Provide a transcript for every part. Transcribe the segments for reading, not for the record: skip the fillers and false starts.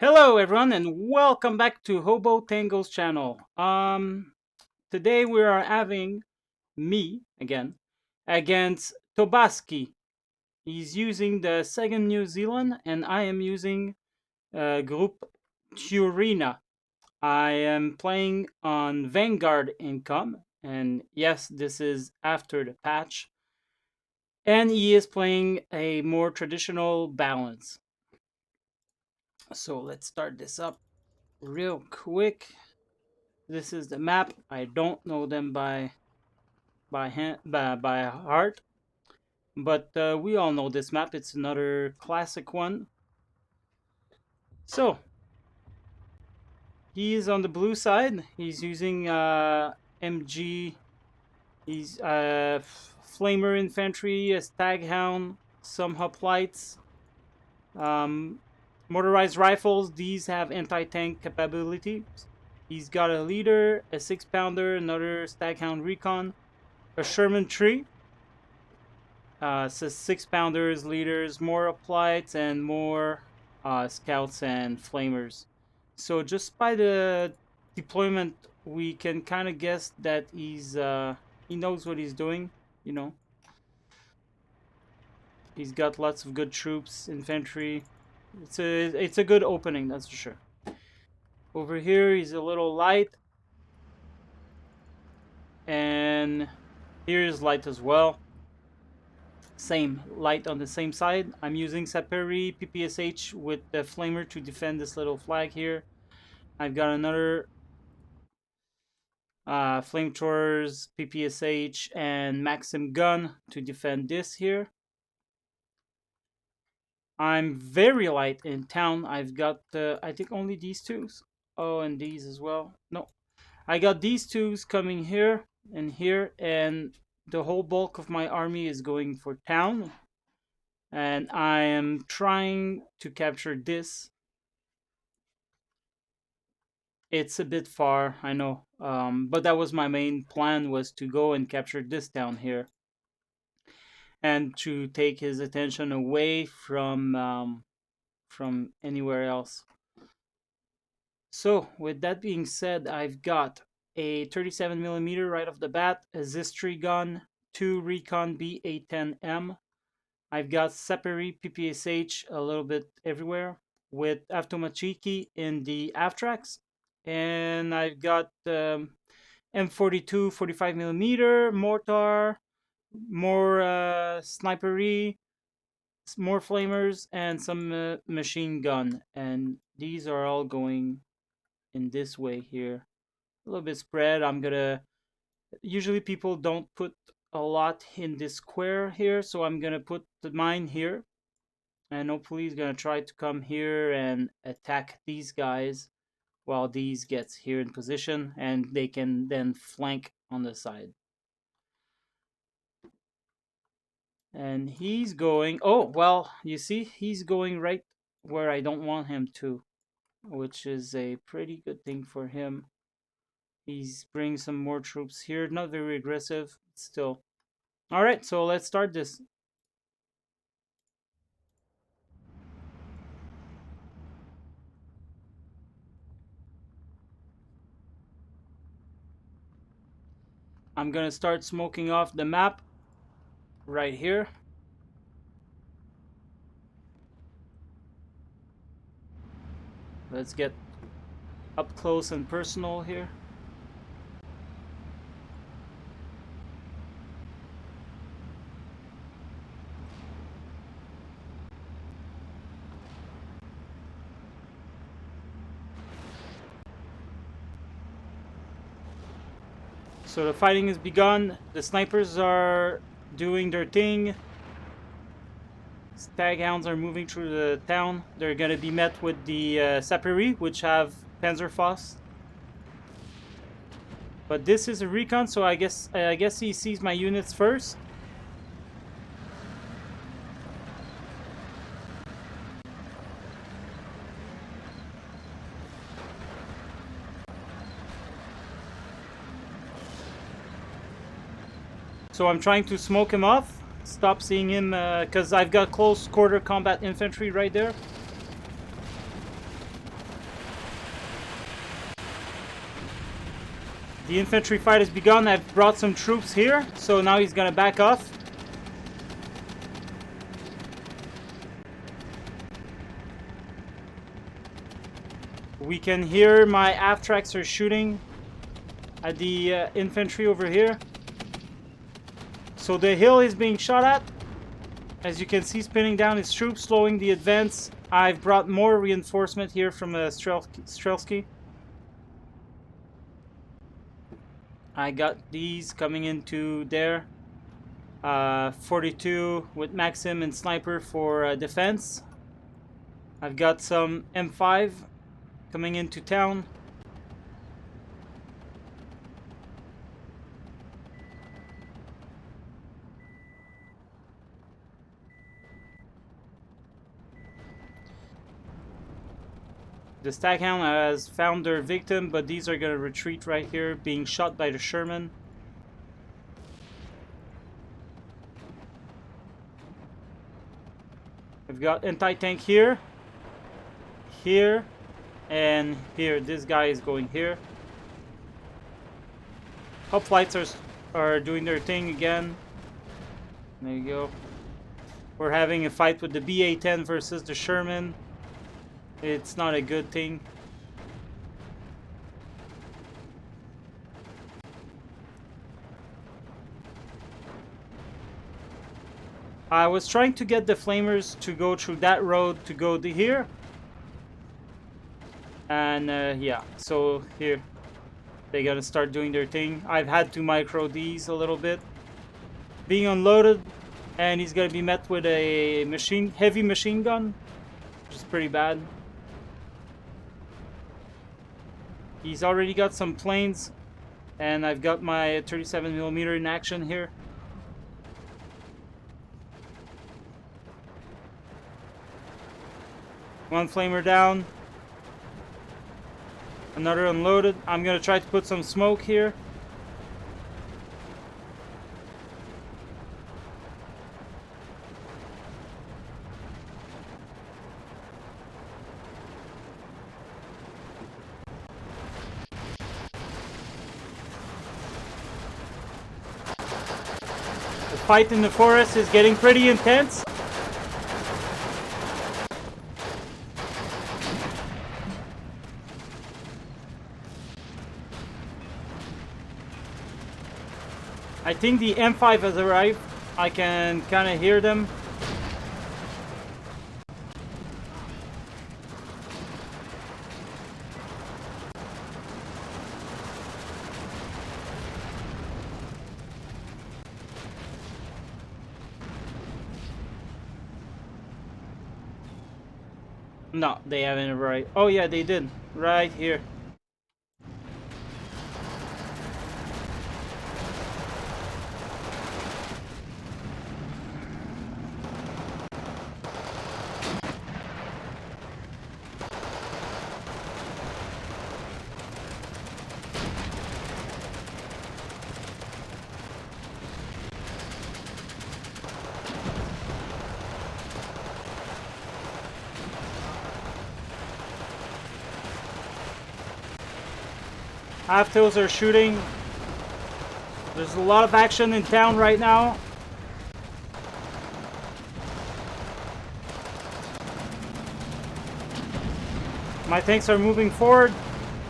Hello everyone and welcome back to Hobo Tango's channel. Today we are having me again against Tobaski. He's using the second New Zealand and I am using group Tyurina. I am playing on Vanguard income, and yes, this is after the patch. And he is playing a more traditional balance. So let's start this up real quick. This is the map. I don't know them by heart, but we all know this map. It's another classic one. So he is on the blue side. He's using MG. He's Flamer infantry, a Staghound, some hoplites, um, motorized rifles. These have anti-tank capabilities. He's got a leader, a 6-pounder, another Staghound recon, a Sherman tree. So 6-pounders, leaders, more hoplites, and more scouts and flamers. So just by the deployment, we can kind of guess that he knows what he's doing. You know, he's got lots of good troops, infantry. It's a good opening, that's for sure. Over here, he's a little light, and here's light as well. Same light on the same side. I'm using Saperi PPSH with the flamer to defend this little flag here. I've got another flamethrowers, PPSH, and Maxim gun to defend this here. I'm very light in town. I've got I think only these two. Oh, and these as well. No, I got these two coming here and here, and the whole bulk of my army is going for town. And I am trying to capture this. It's a bit far, I know, but that was my main plan, was to go and capture this down here and to take his attention away from anywhere else. So with that being said, I've got a 37mm right off the bat, a Zistri gun, 2 Recon B810M. I've got Saperi PPSH a little bit everywhere with Avtomachiki in the Avtrax. And I've got M42 45mm mortar, more snipery, more flamers, and some machine gun. And these are all going in this way here. A little bit spread. I'm gonna... Usually people don't put a lot in this square here, so I'm gonna put mine here. And hopefully he's gonna try to come here and attack these guys while these gets here in position, and they can then flank on the side. And he's going... Oh, well, you see, he's going right where I don't want him to, which is a pretty good thing for him. He's bringing some more troops here. Not very aggressive, still. Alright, so let's start this. I'm gonna start smoking off the map right here. Let's get up close and personal here. So the fighting has begun. The snipers are doing their thing. Staghounds are moving through the town. They're gonna be met with the Saperi, which have Panzerfaust. But this is a recon, so I guess he sees my units first. So I'm trying to smoke him off. Stop seeing him, because I've got close quarter combat infantry right there. The infantry fight has begun. I've brought some troops here, so now he's gonna back off. We can hear my aft tracks are shooting at the infantry over here. So the hill is being shot at. As you can see, spinning down his troops, slowing the advance. I've brought more reinforcement here from Strelski. I got these coming into there. 42 with Maxim and Sniper for defense. I've got some M5 coming into town. The Staghound has found their victim, but these are going to retreat right here, being shot by the Sherman. I've got anti-tank here, here, and here. This guy is going here. Hoplites are doing their thing again. There you go. We're having a fight with the BA-10 versus the Sherman. It's not a good thing. I was trying to get the flamers to go through that road to go to here. And yeah, so here. They gotta start doing their thing. I've had to micro these a little bit. Being unloaded, and he's gonna be met with a heavy machine gun, which is pretty bad. He's already got some planes, and I've got my 37mm in action here. One flamer down. Another unloaded. I'm gonna try to put some smoke here. The fight in the forest is getting pretty intense. I think the M5 has arrived. I can kind of hear them. No, they haven't arrived. Oh yeah, they did. Right here. Half-tails are shooting. There's a lot of action in town right now. My tanks are moving forward.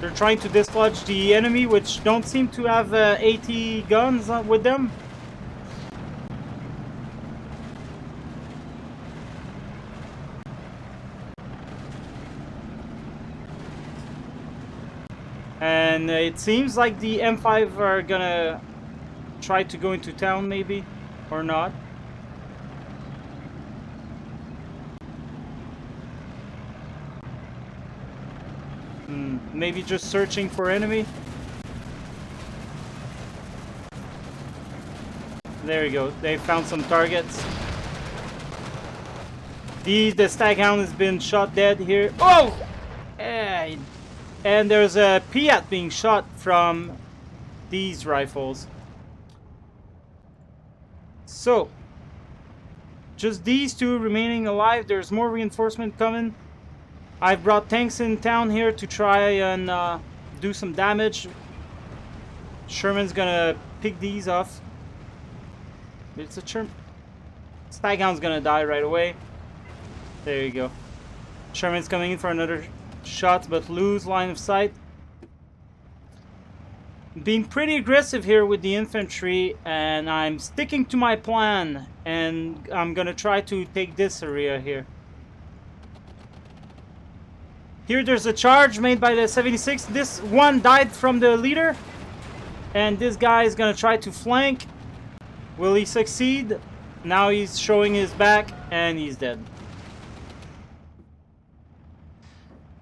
They're trying to dislodge the enemy, which don't seem to have 80 guns with them. And it seems like the M5 are gonna try to go into town, maybe, or not. Maybe just searching for enemy. There we go. They found some targets. The Staghound has been shot dead here. Oh! And there's a Piat being shot from these rifles. So, just these two remaining alive. There's more reinforcement coming. I've brought tanks in town here to try and do some damage. Sherman's gonna pick these off. It's a Sherman. Staghound's gonna die right away. There you go. Sherman's coming in for another shot, but lose line of sight. Being pretty aggressive here with the infantry, and I'm sticking to my plan, and I'm gonna try to take this area here. Here there's a charge made by the 76. This one died from the leader, and this guy is gonna try to flank. Will he succeed? Now he's showing his back, and he's dead.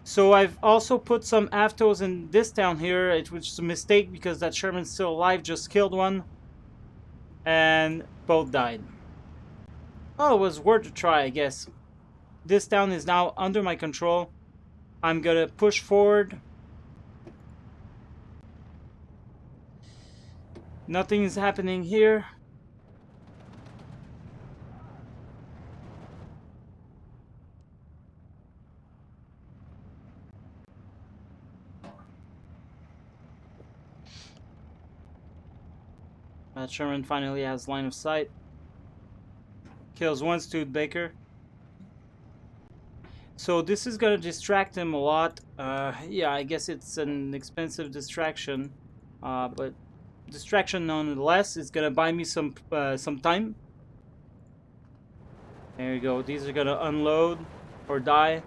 So I've also put some AFTOs in this town here, which is a mistake because that Sherman's still alive, just killed one. And both died. Oh, it was worth a try, I guess. This town is now under my control. I'm gonna push forward. Nothing is happening here. Sherman finally has line of sight. Kills one Studebaker. So this is gonna distract him a lot. Yeah, I guess it's an expensive distraction, but distraction nonetheless. It's gonna buy me some time. There you go. These are gonna unload or die.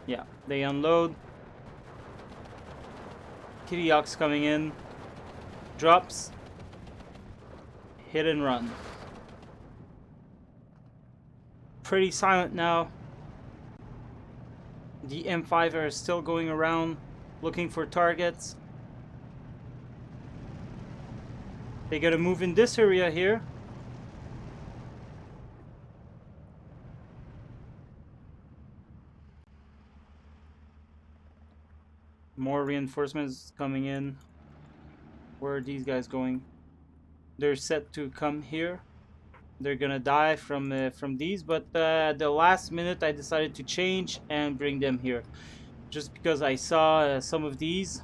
Yeah, they unload. Kitty Ox coming in. Drops. Hit and run. Pretty silent now. The M5 are still going around looking for targets. They're gonna move in this area here. More reinforcements coming in. Where are these guys going? They're set to come here. They're gonna die from these, but at the last minute I decided to change and bring them here, just because I saw some of these.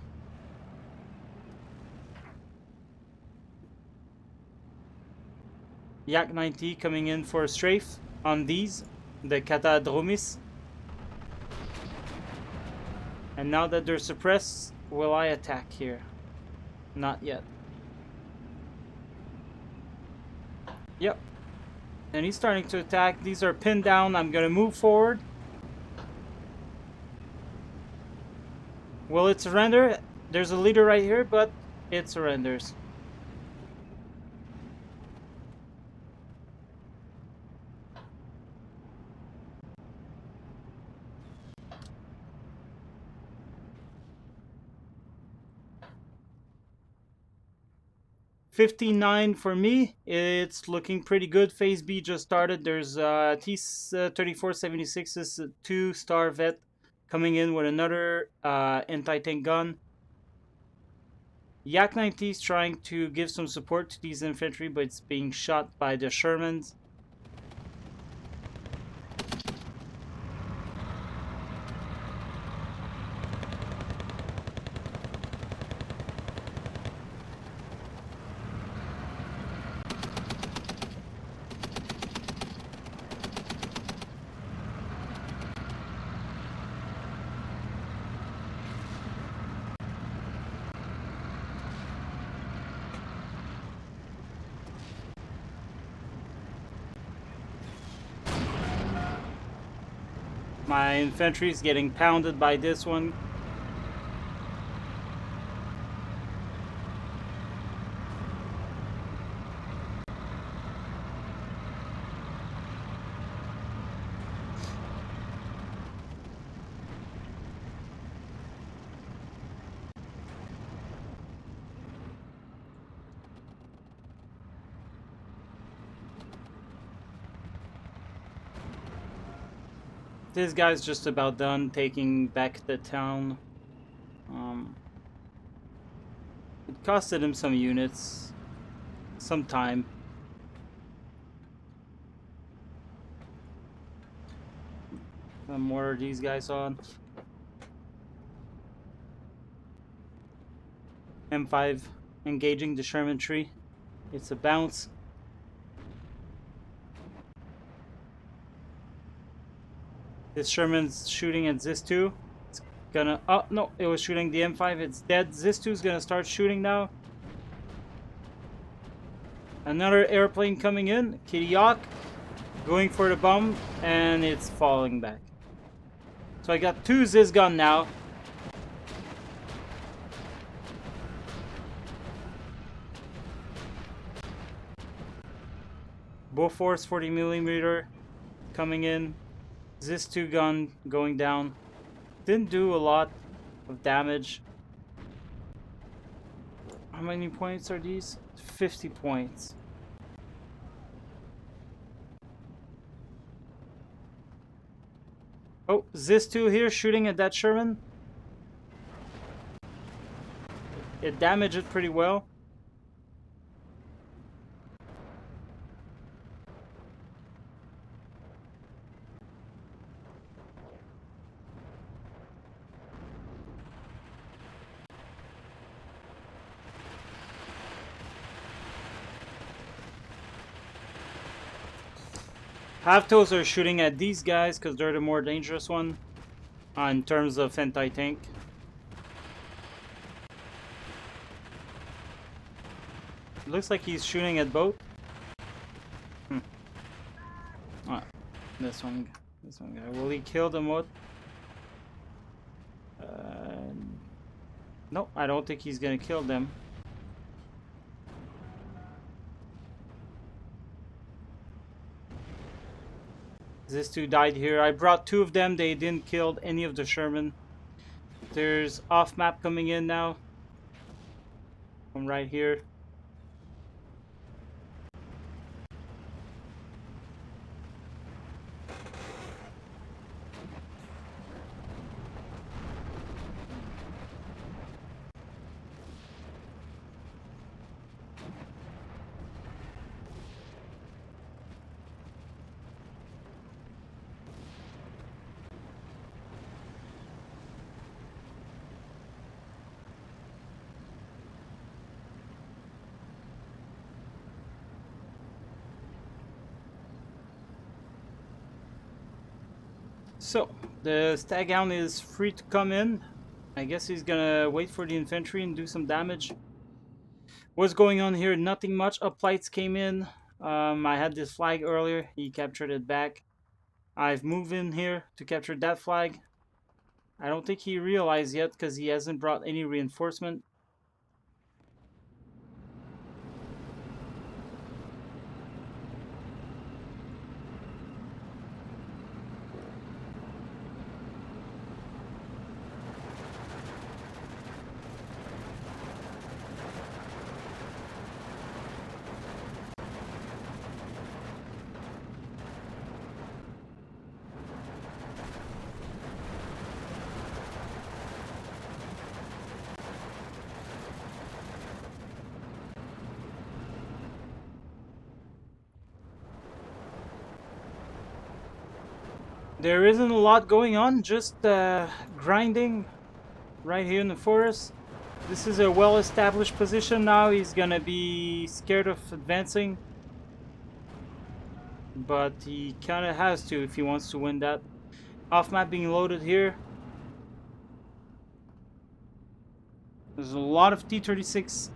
Yak 90 coming in for a strafe on these, the Catadromis. And now that they're suppressed, will I attack here? Not yet. Yep. And he's starting to attack. These are pinned down. I'm gonna move forward. Will it surrender? There's a leader right here, but it surrenders. $59 for me. It's looking pretty good. Phase B just started. There's T-3476's 2-star vet coming in with another anti-tank gun. Yak 90 is trying to give some support to these infantry, but it's being shot by the Shermans. My infantry is getting pounded by this one. This guy's just about done taking back the town. It costed him some units, some time. Some more of these guys on. M5 engaging the Sherman tree. It's a bounce. This Sherman's shooting at Zis2. It's gonna... Oh, no. It was shooting the M5. It's dead. Zis2's gonna start shooting now. Another airplane coming in. Kitty Hawk. Going for the bomb. And it's falling back. So I got 2 Ziz gun now. Bofors 40mm coming in. Zis2 gun going down. Didn't do a lot of damage. How many points are these? 50 points. Oh, Zis2 here shooting at that Sherman. It damaged it pretty well. Half-toes are shooting at these guys because they're the more dangerous one in terms of anti-tank. Looks like he's shooting at both. Ah, this one guy. Will he kill them both? No, I don't think he's gonna kill them. These 2 died here. I brought 2 of them. They didn't kill any of the Sherman. There's off map coming in now. From right here. So, the Staghound is free to come in. I guess he's gonna wait for the infantry and do some damage. What's going on here? Nothing much. Uplights came in. I had this flag earlier. He captured it back. I've moved in here to capture that flag. I don't think he realized yet because he hasn't brought any reinforcement. There isn't a lot going on, just grinding right here in the forest. This is a well-established position now. He's gonna be scared of advancing. But he kinda has to if he wants to win that. Off-map being loaded here. There's a lot of T-36,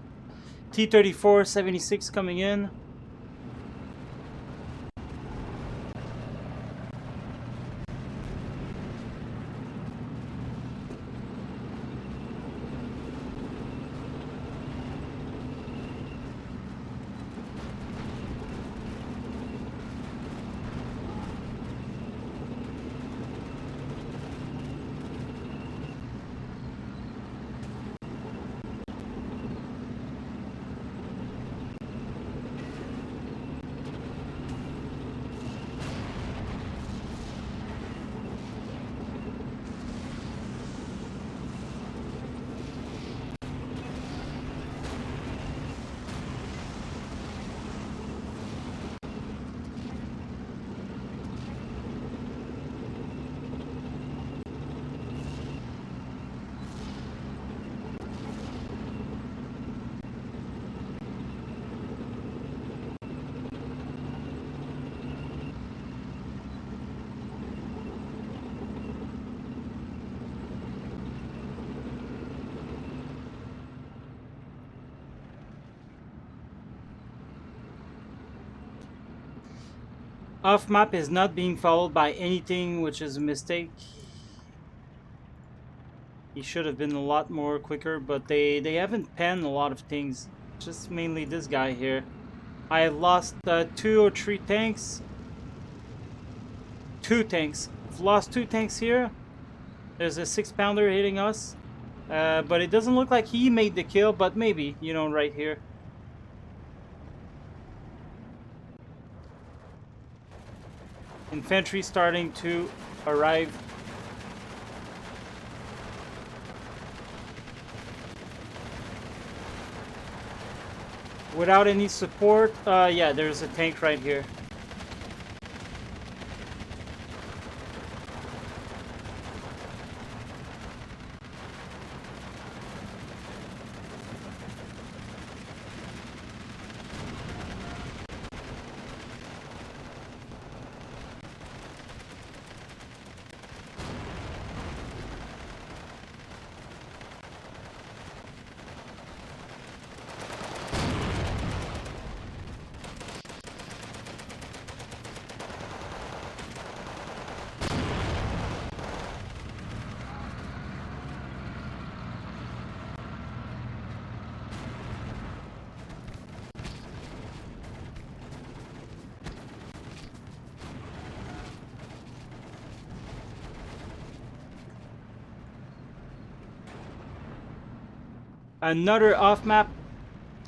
T-34, 76 coming in. Off map is not being followed by anything, which is a mistake. He should have been a lot more quicker, but they haven't penned a lot of things. Just mainly this guy here. I lost 2 or 3 tanks. 2 tanks. I've lost 2 tanks here. There's a 6-pounder hitting us. But it doesn't look like he made the kill, but maybe, you know, right here. Infantry starting to arrive. Without any support, yeah, there's a tank right here. Another off map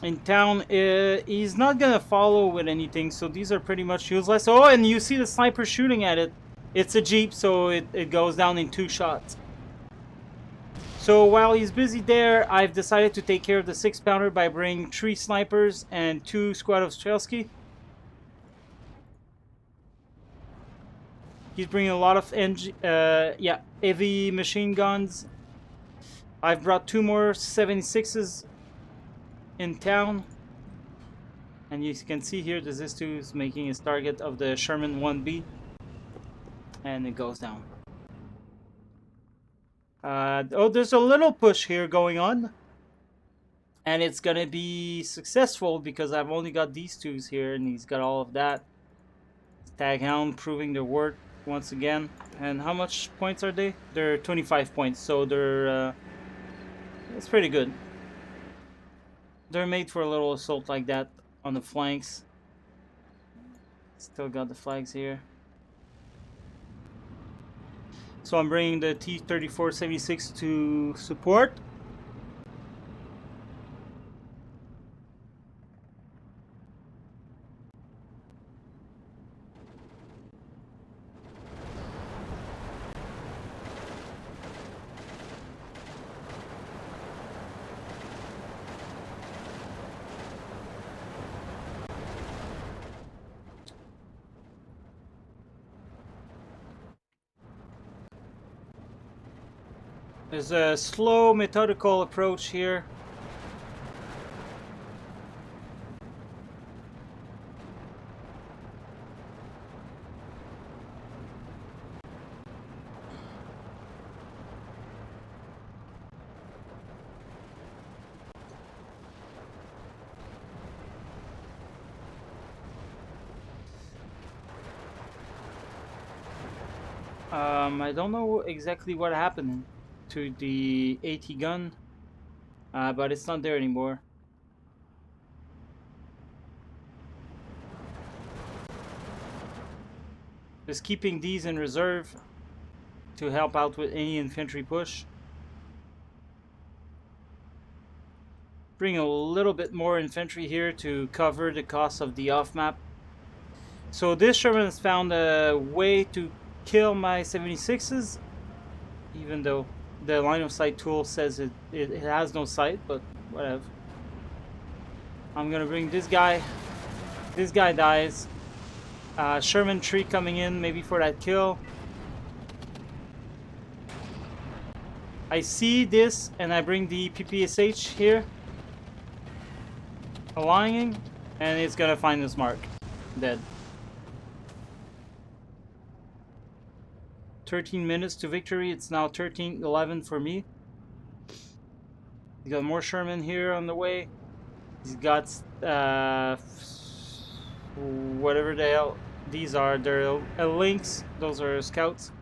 in town. He's not gonna follow with anything, so these are pretty much useless. Oh, and you see the sniper shooting at it. It's a jeep, so it goes down in 2 shots. So while he's busy there, I've decided to take care of the 6-pounder by bringing 3 snipers and 2 squad of Tobaski. He's bringing a lot of heavy machine guns. I've brought 2 more 76s in town. And you can see here the Zistu is making his target of the Sherman 1B. And it goes down. Oh, there's a little push here going on. And it's gonna be successful because I've only got these 2s here and he's got all of that. Staghound proving their worth once again. And how much points are they? They're 25 points, so they're it's pretty good. They're made for a little assault like that on the flanks. Still got the flags here. So I'm bringing the T-34-76 to support. There's a slow, methodical approach here. I don't know exactly what happened to the AT gun, but it's not there anymore. Just keeping these in reserve to help out with any infantry push. Bring a little bit more infantry here to cover the cost of the off map. So this Sherman has found a way to kill my 76s, even though the line of sight tool says it has no sight, but whatever. I'm gonna bring this guy. This guy dies. Sherman tree coming in, maybe for that kill. I see this, and I bring the PPSH here, aligning, and it's gonna find this mark. Dead. 13 minutes to victory. It's now 13-11 for me. He's got more Sherman here on the way. He's got whatever the hell these are their links. Those are scouts.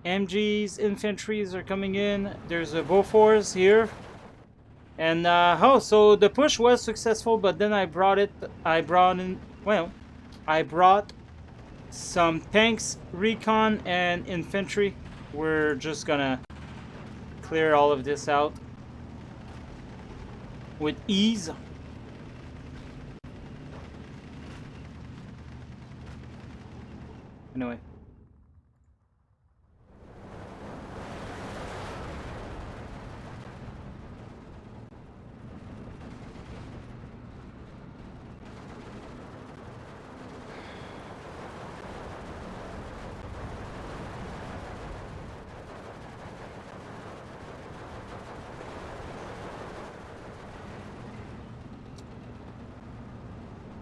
MGs, infantries are coming in. There's a Bofors here. And, oh, so the push was successful, but then I brought some tanks, recon, and infantry. We're just gonna clear all of this out with ease. Anyway.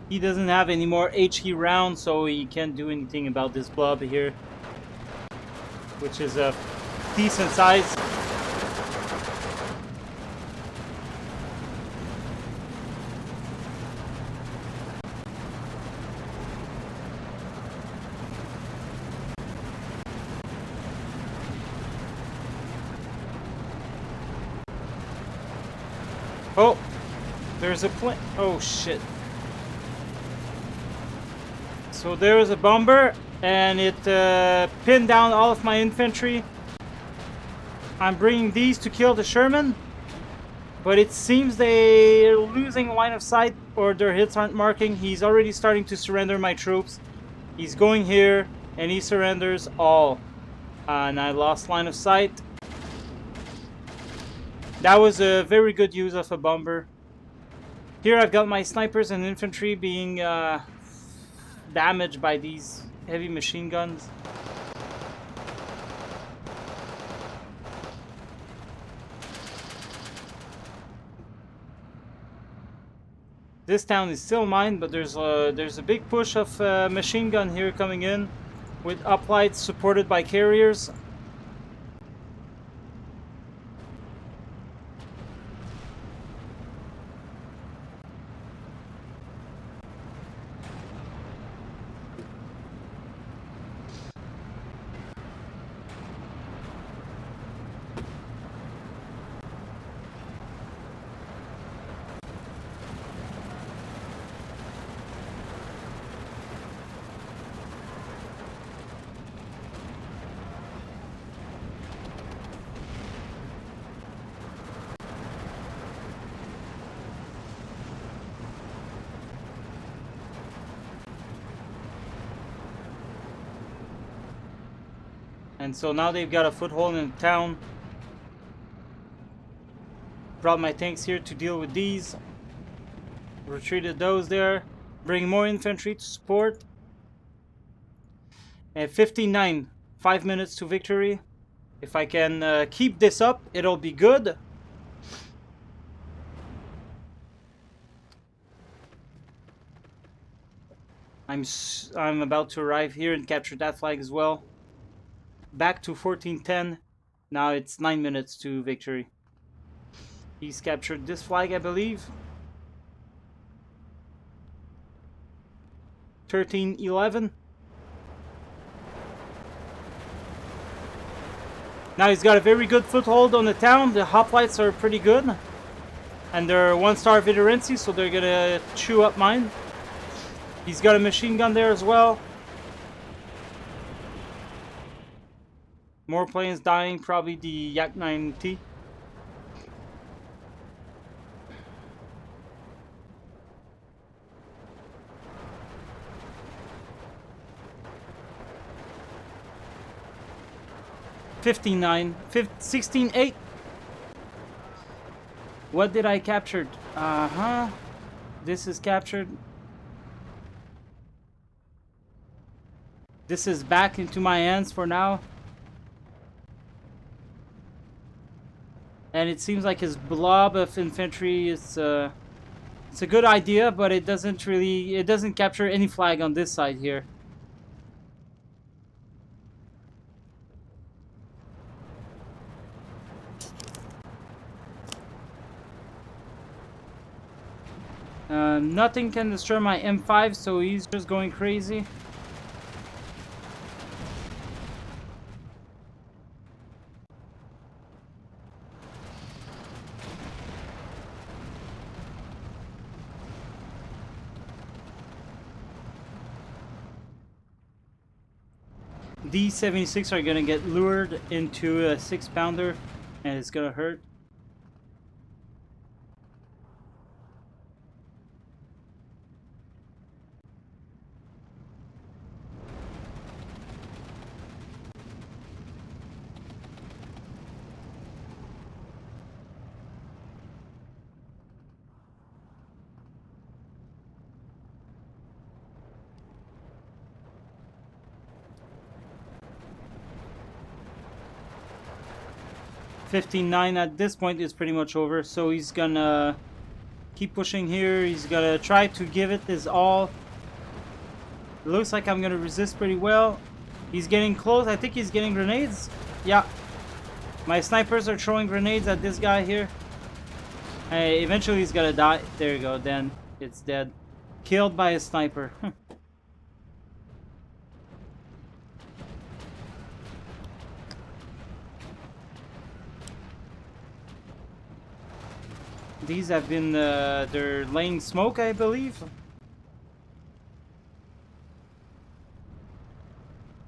He doesn't have any more HE rounds, so he can't do anything about this blob here, which is a decent size. Oh, there's a plane. Oh shit. So there is a bomber, and it pinned down all of my infantry. I'm bringing these to kill the Sherman, but it seems they're losing line of sight, or their hits aren't marking. He's already starting to surrender my troops. He's going here, and he surrenders all. And I lost line of sight. That was a very good use of a bomber. Here I've got my snipers and infantry being damaged by these heavy machine guns. This town is still mine, but there's a big push of machine gun here coming in with uplights supported by carriers. And so now they've got a foothold in the town. Brought my tanks here to deal with these. Retreated those there. Bring more infantry to support. And 59. 5 minutes to victory. If I can keep this up, it'll be good. I'm about to arrive here and capture that flag as well. Back to 1410. Now it's 9 minutes to victory. He's captured this flag, I believe. 1311. Now he's got a very good foothold on the town. The hoplites are pretty good. And they're 1-star veterancy, so they're gonna chew up mine. He's got a machine gun there as well. More planes dying, probably the Yak 9T. $59, 16-8. What did I capture? This is captured. This is back into my hands for now. And it seems like his blob of infantry is it's a good idea, but it doesn't capture any flag on this side here. Nothing can destroy my M5, so he's just going crazy. These 76 are gonna get lured into a 6-pounder, and it's gonna hurt. $15.9 at this point is pretty much over, so he's gonna keep pushing here. He's gonna try to give it his all. It looks like I'm gonna resist pretty well. He's getting close. I think he's getting grenades. Yeah. My snipers are throwing grenades at this guy here. Eventually he's gonna die. There you go, then it's dead. Killed by a sniper. These have been, they're laying smoke, I believe.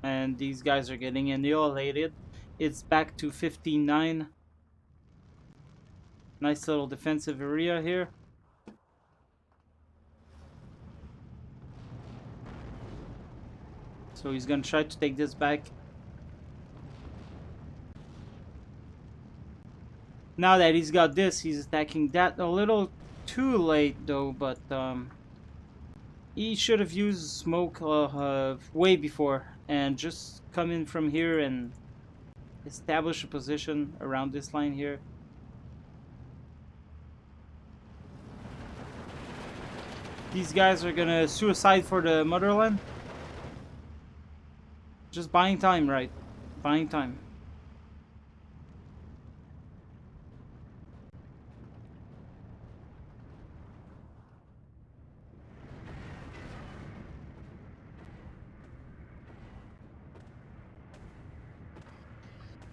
And these guys are getting annihilated. It's back to 15-9. Nice little defensive area here. So he's gonna try to take this back. Now that he's got this, he's attacking that. A little too late though, but he should have used smoke way before and just come in from here and establish a position around this line here. These guys are gonna suicide for the motherland. Just buying time, right? Buying time.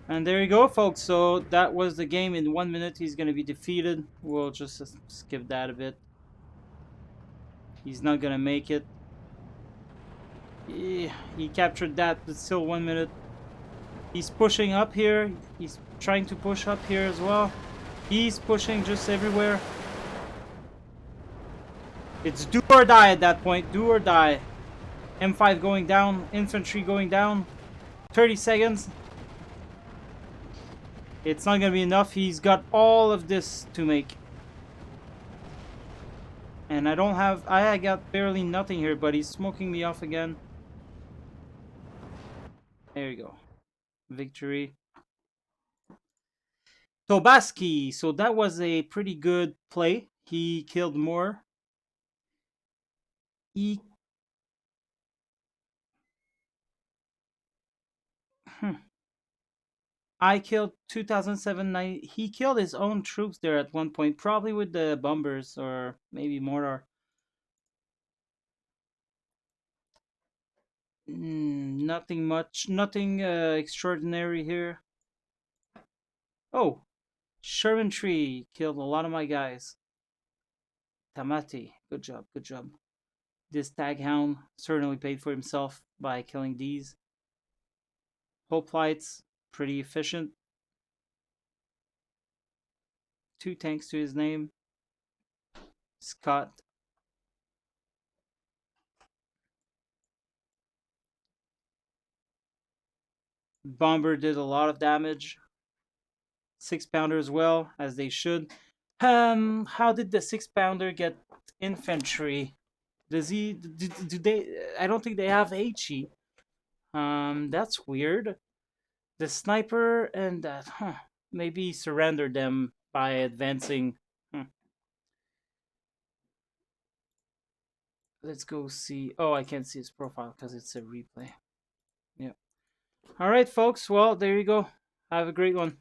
And there you go, folks. So that was the game. In 1 minute, he's going to be defeated. We'll just skip that a bit. He's not going to make it. He captured that, but still 1 minute. He's pushing up here. He's trying to push up here as well. He's pushing just everywhere. It's do or die at that point. Do or die. M5 going down. Infantry going down. 30 seconds. It's not gonna be enough. He's got all of this to make. And I don't have... I got barely nothing here, but he's smoking me off again. There you go. Victory. Tobaski. So that was a pretty good play. He killed more. He... I killed 2007. He killed his own troops there at one point, probably with the bombers or maybe mortar. Nothing much, nothing extraordinary here. Oh, Sherman Tree killed a lot of my guys. Tamati, good job, good job. This tag hound certainly paid for himself by killing these. Hoplites, pretty efficient. 2 tanks to his name. Scott. Bomber did a lot of damage. 6-pounder as well, as they should. How did the 6-pounder get infantry? Does he? Do they? I don't think they have HE. That's weird. The sniper and that, maybe surrendered them by advancing. Let's go see. Oh, I can't see his profile because it's a replay. Yeah. All right, folks. Well, there you go. Have a great one.